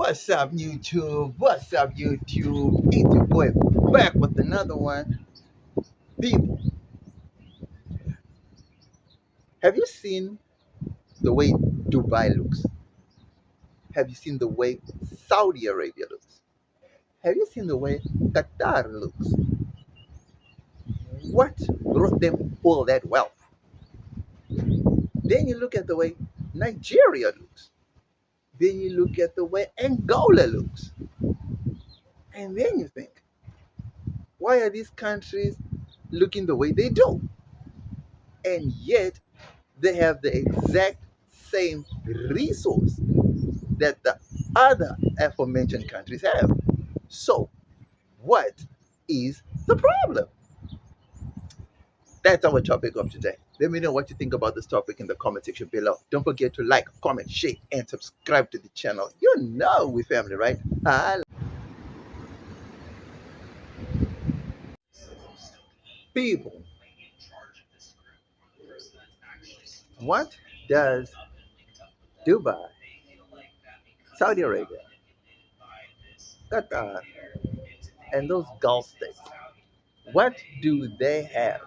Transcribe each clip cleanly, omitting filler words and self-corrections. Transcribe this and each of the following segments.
What's up, YouTube? What's up, YouTube? It's your boy back with another one. People, have you seen the way Dubai looks? Have you seen the way Saudi Arabia looks? Have you seen the way Qatar looks? What brought them all that wealth? Then you look at the way Nigeria looks. Then you look at the way Angola looks. And then you think, why are these countries looking the way they do? And yet they have the exact same resource that the other aforementioned countries have. So, what is the problem? That's our topic of today. Let me know what you think about this topic in the comment section below. Don't forget to like, comment, share, and subscribe to the channel. You know we family, right? People, what does Dubai, Saudi Arabia, Qatar, and those Gulf states, what do they have?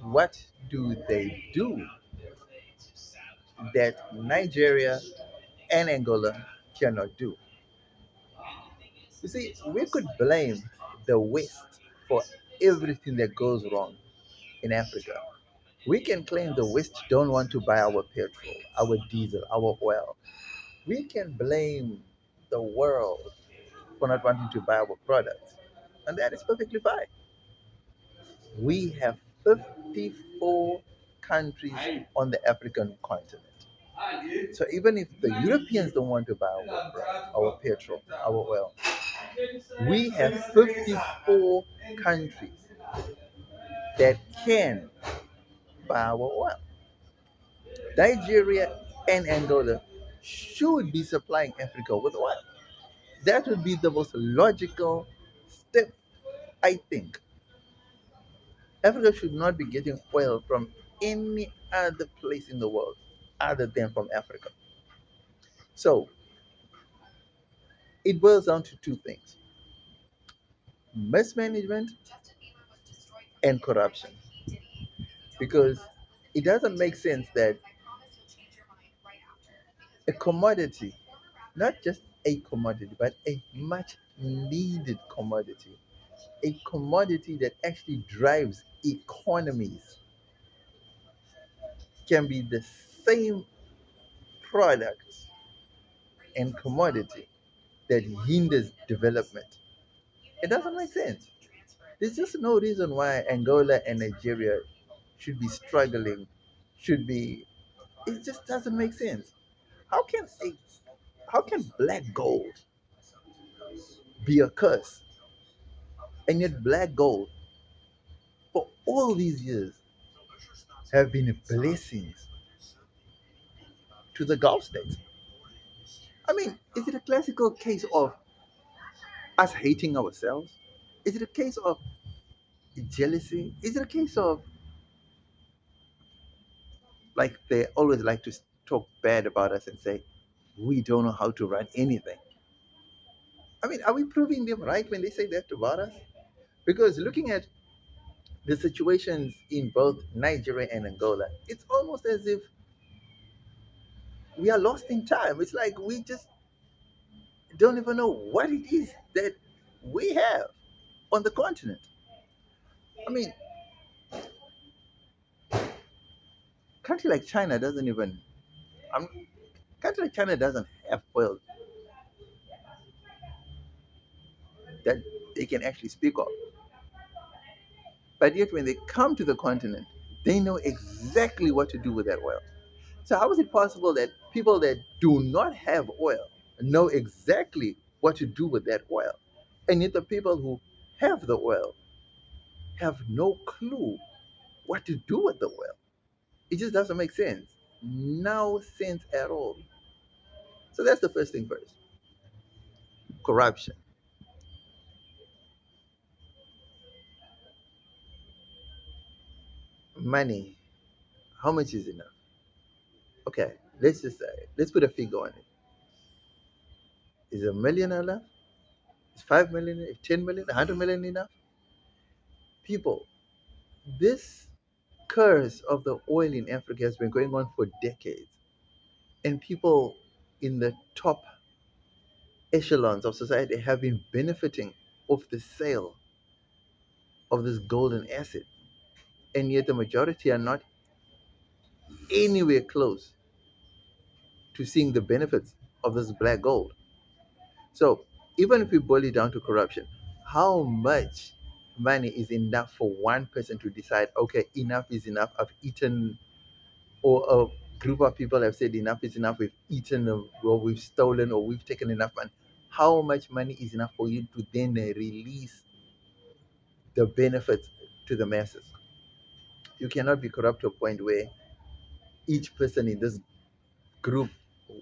What do they do that Nigeria and Angola cannot do? You see, we could blame the West for everything that goes wrong in Africa. We can claim the West don't want to buy our petrol, our diesel, our oil. We can blame the world for not wanting to buy our products. And that is perfectly fine. We have 54 countries on the African continent. So even if the Europeans don't want to buy our petrol, our oil, we have 54 countries that can buy our oil. Nigeria and Angola should be supplying Africa with oil. That would be the most logical step, I think. Africa should not be getting oil from any other place in the world other than from Africa. So it boils down to two things: mismanagement and corruption. Because it doesn't make sense that a commodity, not just a commodity, but a much needed commodity, a commodity that actually drives economies, can be the same product and commodity that hinders development. It doesn't make sense. There's just no reason why Angola and Nigeria should be struggling, should be. It just doesn't make sense. How can a how can black gold be a curse, and yet black gold for all these years have been blessings to the Gulf states? I mean, is it a classical case of us hating ourselves? Is it a case of jealousy? Is it a case of, like, they always like to talk bad about us and say we don't know how to run anything? I mean, are we proving them right when they say that about us? Because looking at the situations in both Nigeria and Angola, it's almost as if we are lost in time. It's like we just don't even know what it is that we have on the continent. I mean, country like China doesn't even. Um, Country like China doesn't have oil that they can actually speak of. But yet, when they come to the continent, they know exactly what to do with that oil. So, how is it possible that people that do not have oil know exactly what to do with that oil? And yet, the people who have the oil have no clue what to do with the oil. It just doesn't make sense. No sense at all. So, that's the first thing first: corruption. Money. How much is enough? Okay, let's just say, let's put a figure on it. Is a million enough? Is 5 million, if 10 million, 100 million enough? People, this curse of the oil in Africa has been going on for decades. And people in the top echelons of society have been benefiting of the sale of this golden asset. And yet the majority are not anywhere close to seeing the benefits of this black gold. So even if we boil it down to corruption, how much money is enough for one person to decide, okay, enough is enough, I've eaten, or a group of people have said enough is enough, we've eaten or we've stolen or we've taken enough money. How much money is enough for you to then release the benefits to the masses? You cannot be corrupt to a point where each person in this group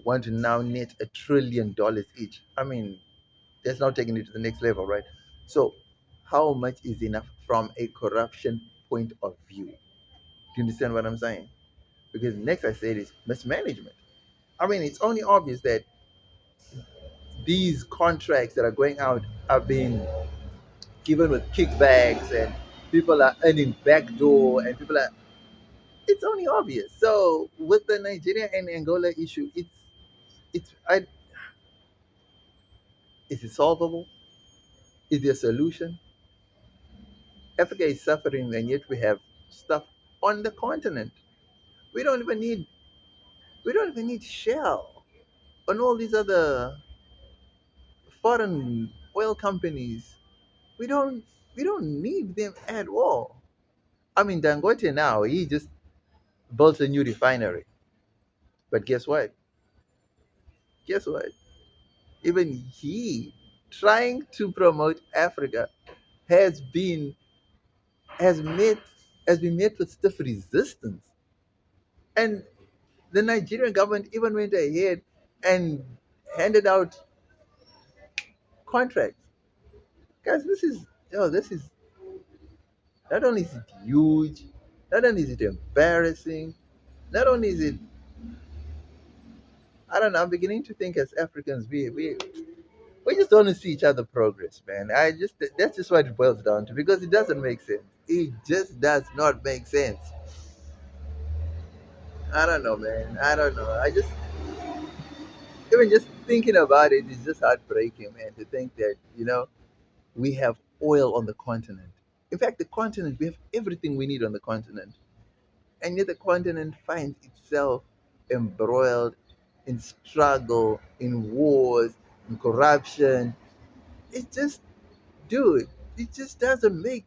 want to now net $1 trillion each. I mean, that's now taking it to the next level, right? So, how much is enough from a corruption point of view? Do you understand what I'm saying? Because next I said is mismanagement. I mean, it's only obvious that these contracts that are going out are being given with kickbacks and people are earning backdoor and people are, it's only obvious. So with the Nigeria and Angola issue, is it solvable? Is there a solution? Africa is suffering and yet we have stuff on the continent. We don't even need we don't even need Shell and all these other foreign oil companies. We don't we don't need them at all. I mean Dangote now, he just built a new refinery. But guess what? Guess what? Even he trying to promote Africa has been has met has been met with stiff resistance. And the Nigerian government even went ahead and handed out contracts. Guys, this is not only is it huge, not only is it embarrassing, not only is it, I don't know, I'm beginning to think as Africans we just don't see each other progress, man. That's just what it boils down to because it doesn't make sense. It just does not make sense. I don't know, man. I don't know. I just even just thinking about it is just heartbreaking, man. To think that we have oil on the continent. In fact, the continent we have everything we need on the continent, and yet the continent finds itself embroiled in struggle, in wars, in corruption. It just, dude, it just doesn't make.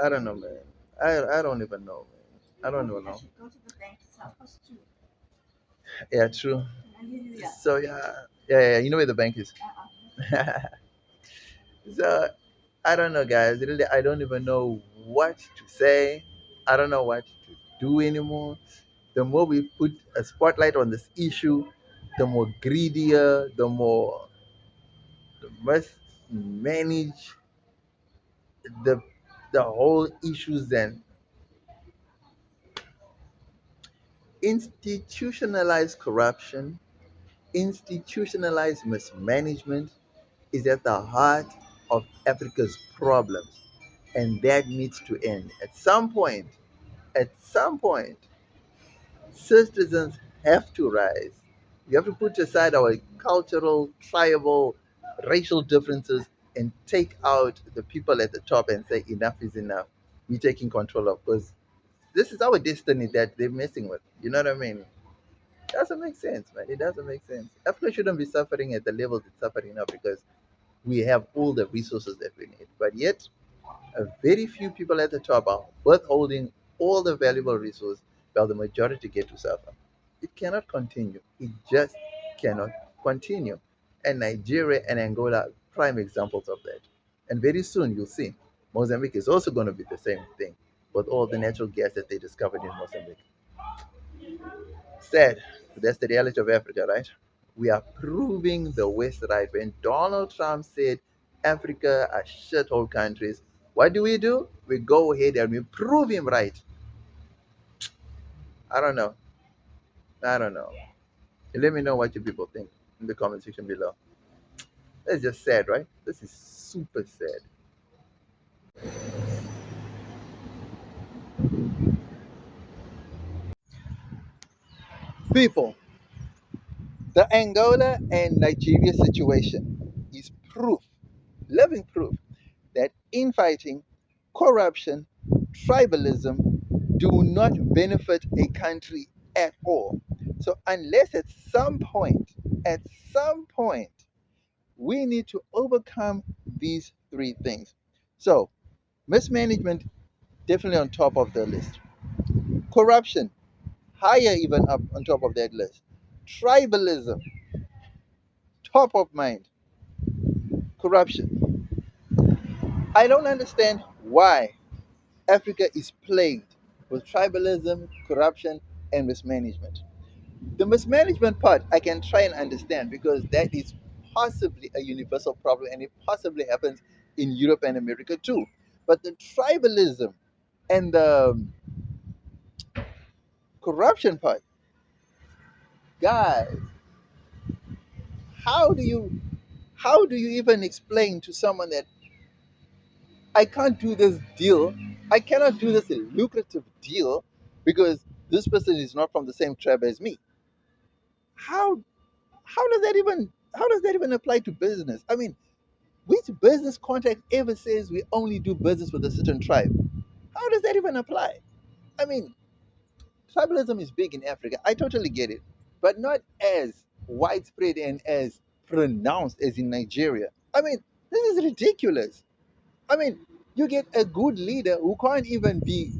I don't know, man. I don't even know, man. I don't even know. Yeah, true. So yeah. You know where the bank is. So I don't know, guys. Really, I don't even know what to say. I don't know what to do anymore. The more we put a spotlight on this issue, the more greedier, the must manage the the whole issues. Then institutionalized corruption, institutionalized mismanagement is at the heart of Africa's problems, and that needs to end at some point. At some point, citizens have to rise. We have to put aside our cultural, tribal, racial differences and take out the people at the top and say enough is enough. We're taking control of because this is our destiny that they're messing with. You know what I mean? Doesn't make sense, man. It doesn't make sense. Africa shouldn't be suffering at the levels it's suffering now because we have all the resources that we need. But yet, a very few people at the top are withholding all the valuable resources while the majority get to suffer. It cannot continue. It just cannot continue. And Nigeria and Angola are prime examples of that. And very soon you'll see Mozambique is also going to be the same thing with all the natural gas that they discovered in Mozambique. Sad. That's the reality of Africa, right? We are proving the West right. When Donald Trump said Africa are shithole countries, what do? We go ahead and we prove him right. I don't know. I don't know. Let me know what you people think. in the comment section below. That's just sad, right? This is super sad. People, the Angola and Nigeria situation is proof, living proof, that infighting, corruption, tribalism do not benefit a country at all. So unless at some point, we need to overcome these three things. So mismanagement definitely on top of the list. Corruption higher even up on top of that list. Tribalism top of mind. Corruption. I don't understand why Africa is plagued with tribalism, corruption, and mismanagement. The mismanagement part I can try and understand because that is possibly a universal problem and it possibly happens in Europe and America too. But the tribalism and the corruption part, guys, how do you how do you even explain to someone that I can't do this deal, I cannot do this lucrative deal because this person is not from the same tribe as me? How how does that even apply to business? I mean, which business contract ever says we only do business with a certain tribe? How does that even apply? I mean, tribalism is big in Africa. I totally get it, but not as widespread and as pronounced as in Nigeria. I mean, this is ridiculous. I mean, you get a good leader who can't even be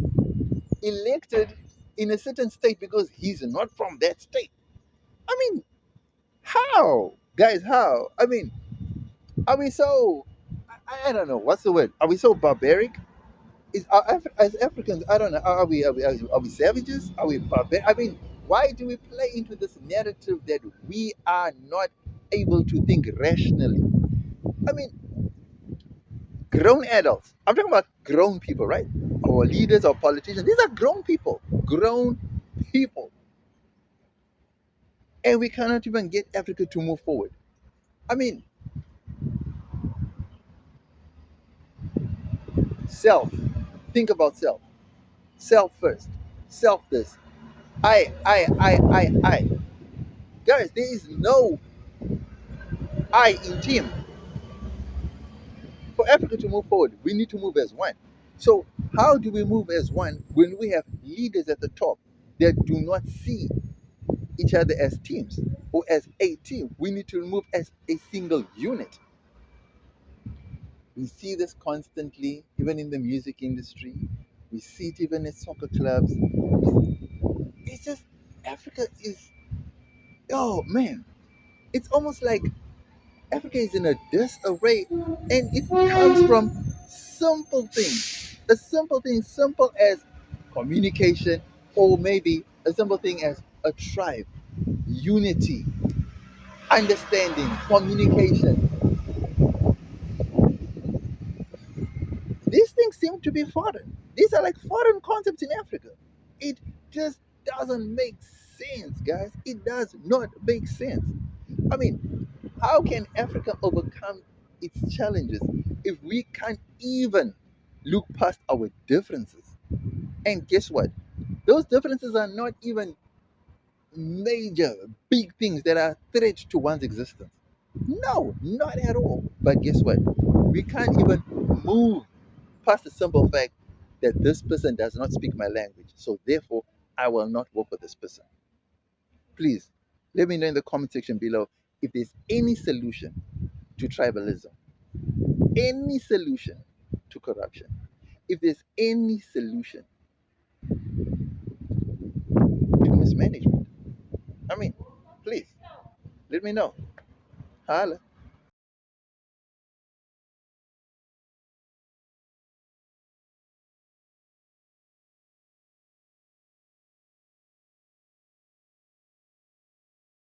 elected in a certain state because he's not from that state. I mean, how? Guys, how? I mean, are we so, I don't know, what's the word? Are we so barbaric? As Africans, I don't know, are we savages? Are we barbaric? I mean, why do we play into this narrative that we are not able to think rationally? I mean, grown adults. I'm talking about grown people, right? Our leaders or politicians. These are grown people. Grown people. And we cannot even get Africa to move forward. I mean, self. Think about self. Self first. Self this. I. Guys, there is no I in team. For Africa to move forward, we need to move as one. So, how do we move as one when we have leaders at the top that do not see each other as teams or as a team? We need to move as a single unit. We see this constantly, even in the music industry. We see it even in soccer clubs. It's just Africa is, oh man, it's almost like Africa is in a disarray, and it comes from simple things. A simple thing, simple as communication, or maybe a simple thing as a tribe, unity, understanding, communication. These things seem to be foreign. These are like foreign concepts in Africa. It just doesn't make sense, guys. It does not make sense. I mean, how can Africa overcome its challenges if we can't even look past our differences? And guess what? Those differences are not even major, big things that are threats to one's existence. No, not at all. But guess what? We can't even move past the simple fact that this person does not speak my language. So therefore, I will not work with this person. Please let me know in the comment section below if there's any solution to tribalism, any solution to corruption, if there's any solution to mismanagement. I mean, please let me know. Holla.